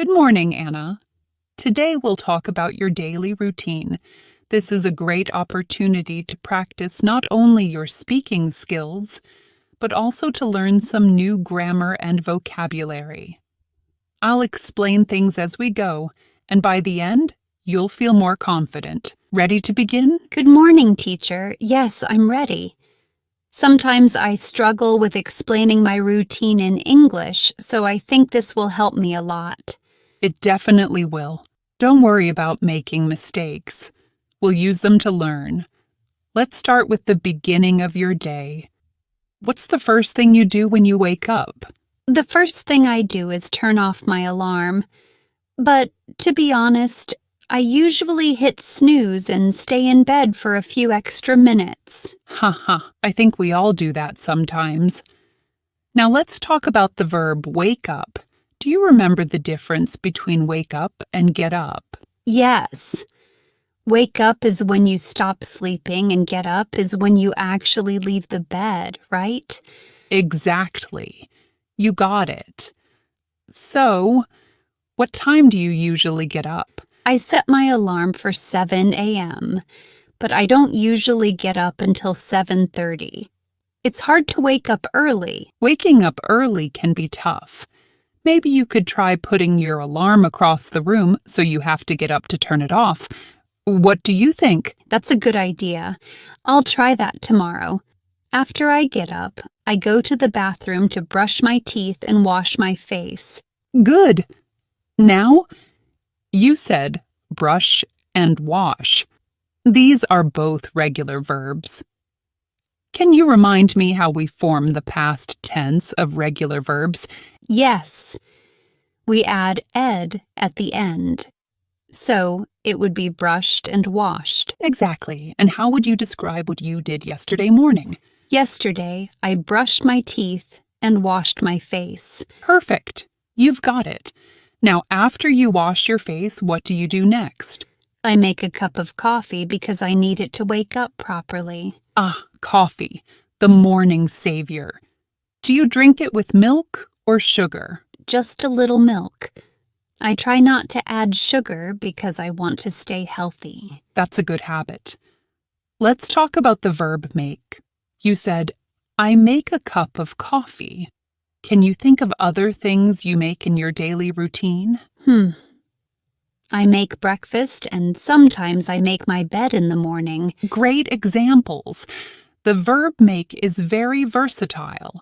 Good morning, Anna. Today we'll talk about your daily routine. This is a great opportunity to practice not only your speaking skills, but also to learn some new grammar and vocabulary. I'll explain things as we go, and by the end, you'll feel more confident. Ready to begin? Good morning, teacher. Yes, I'm ready. Sometimes I struggle with explaining my routine in English, so I think this will help me a lot. It definitely will. Don't worry about making mistakes. We'll use them to learn. Let's start with the beginning of your day. What's the first thing you do when you wake up? The first thing I do is turn off my alarm. But, to be honest, I usually hit snooze and stay in bed for a few extra minutes. I think we all do that sometimes. Now let's talk about the verb wake up. Do you remember the difference between wake up and get up? Yes. Wake up is when you stop sleeping, and get up is when you actually leave the bed, right? Exactly. You got it. So, what time do you usually get up? I set my alarm for 7 a.m., but I don't usually get up until 7:30. It's hard to wake up early. Waking up early can be tough. Maybe you could try putting your alarm across the room so you have to get up to turn it off. What do you think? That's a good idea. I'll try that tomorrow. After I get up, I go to the bathroom to brush my teeth and wash my face. Good. Now, you said brush and wash. These are both regular verbs. Can you remind me how we form the past tense of regular verbs? Yes. We add ed at the end. So it would be brushed and washed. Exactly. And how would you describe what you did yesterday morning? Yesterday, I brushed my teeth and washed my face. Perfect. You've got it. Now, after you wash your face, what do you do next? I make a cup of coffee because I need it to wake up properly. Coffee, the morning savior. Do you drink it with milk or sugar? Just a little milk. I try not to add sugar because I want to stay healthy. That's a good habit. Let's talk about the verb make. You said, I make a cup of coffee. Can you think of other things you make in your daily routine? I make breakfast, and sometimes I make my bed in the morning. Great examples. The verb make is very versatile.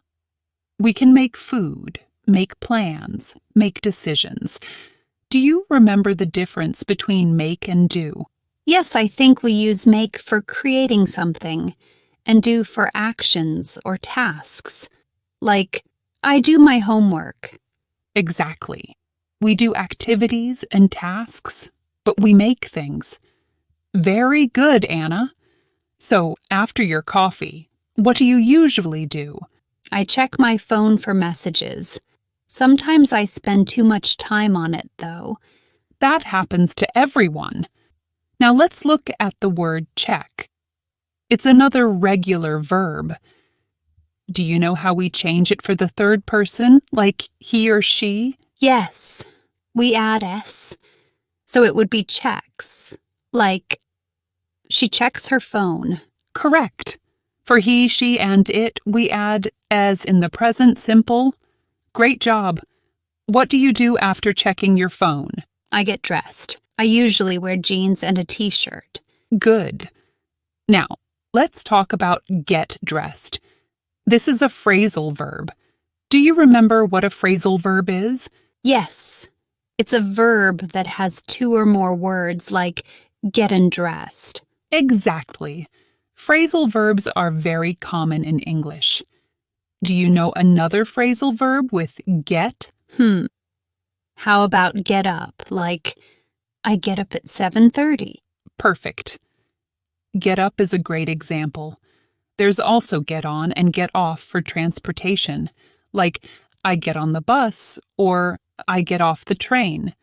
We can make food, make plans, make decisions. Do you remember the difference between make and do? Yes, I think we use make for creating something, and do for actions or tasks. Like, I do my homework. Exactly. We do activities and tasks, but we make things. Very good, Anna. So, after your coffee, what do you usually do? I check my phone for messages. Sometimes I spend too much time on it, though. That happens to everyone. Now let's look at the word check. It's another regular verb. Do you know how we change it for the third person, like he or she? Yes, we add s. So it would be checks. Like, she checks her phone. Correct. For he, she, and it, we add as in the present simple. Great job. What do you do after checking your phone? I get dressed. I usually wear jeans and a t-shirt. Good. Now, let's talk about get dressed. This is a phrasal verb. Do you remember what a phrasal verb is? Yes. It's a verb that has two or more words like getting dressed. Exactly. Phrasal verbs are very common in English. Do you know another phrasal verb with get? How about get up? Like, I get up at 7:30. Perfect. Get up is a great example. There's also get on and get off for transportation, like I get on the bus or I get off the train.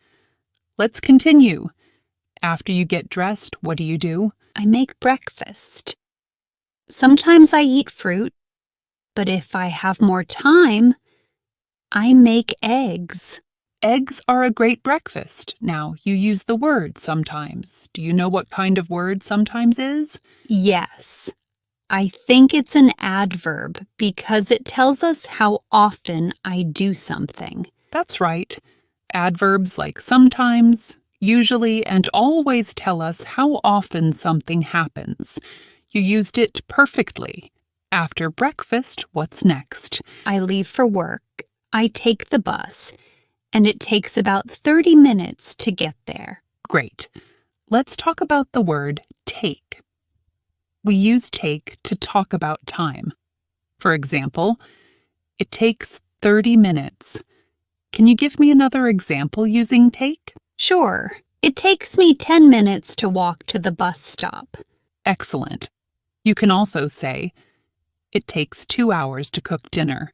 Let's continue. After you get dressed, what do? I make breakfast. Sometimes I eat fruit, but if I have more time, I make eggs. Eggs are a great breakfast. Now, you use the word sometimes. Do you know what kind of word sometimes is? Yes. I think it's an adverb because it tells us how often I do something. That's right. Adverbs like sometimes, usually, and always tell us how often something happens. You used it perfectly. After breakfast, what's next? I leave for work. I take the bus, and it takes about 30 minutes to get there. Great. Let's talk about the word take. We use take to talk about time. For example, it takes 30 minutes. Can you give me another example using take? Sure. It takes me 10 minutes to walk to the bus stop. Excellent. You can also say, it takes 2 hours to cook dinner.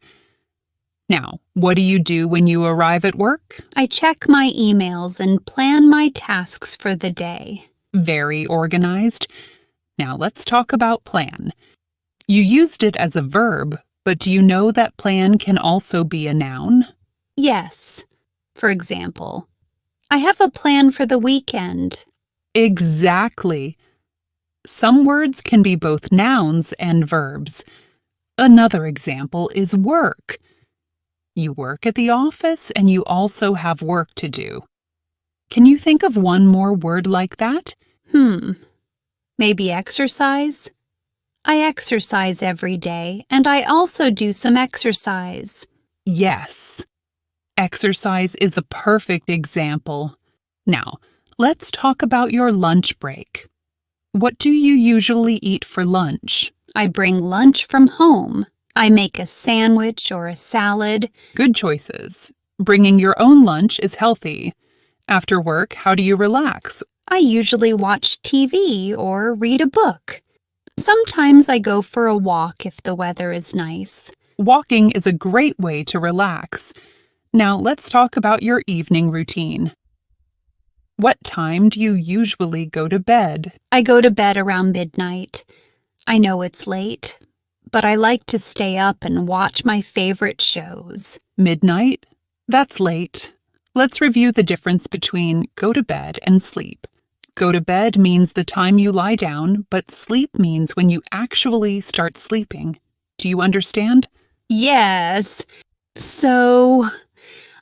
Now, what do you do when you arrive at work? I check my emails and plan my tasks for the day. Very organized. Now let's talk about plan. You used it as a verb, but do you know that plan can also be a noun? Yes. For example, I have a plan for the weekend. Exactly. Some words can be both nouns and verbs. Another example is work. You work at the office and you also have work to do. Can you think of one more word like that? Maybe exercise? I exercise every day, and I also do some exercise. Yes. Exercise is a perfect example. Now, let's talk about your lunch break. What do you usually eat for lunch? I bring lunch from home. I make a sandwich or a salad. Good choices. Bringing your own lunch is healthy. After work, how do you relax? I usually watch TV or read a book. Sometimes I go for a walk if the weather is nice. Walking is a great way to relax. Now let's talk about your evening routine. What time do you usually go to bed? I go to bed around midnight. I know it's late, but I like to stay up and watch my favorite shows. Midnight? That's late. Let's review the difference between go to bed and sleep. Go to bed means the time you lie down, but sleep means when you actually start sleeping. Do you understand? Yes. So,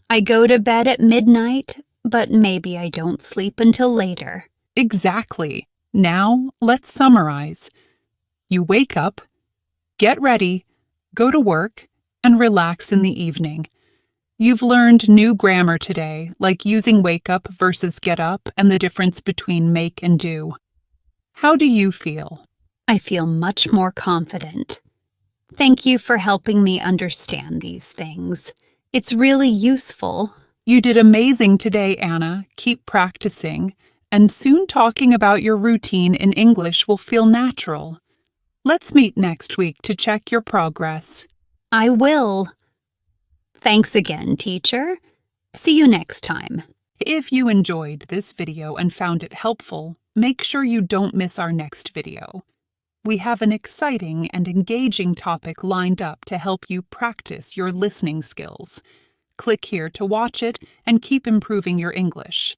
I go to bed at midnight, but maybe I don't sleep until later. Exactly. Now, let's summarize. You wake up, get ready, go to work, and relax in the evening. You've learned new grammar today, like using wake up versus get up and the difference between make and do. How do you feel? I feel much more confident. Thank you for helping me understand these things. It's really useful. You did amazing today, Anna. Keep practicing, and soon talking about your routine in English will feel natural. Let's meet next week to check your progress. I will. Thanks again, teacher. See you next time. If you enjoyed this video and found it helpful, make sure you don't miss our next video. We have an exciting and engaging topic lined up to help you practice your listening skills. Click here to watch it and keep improving your English.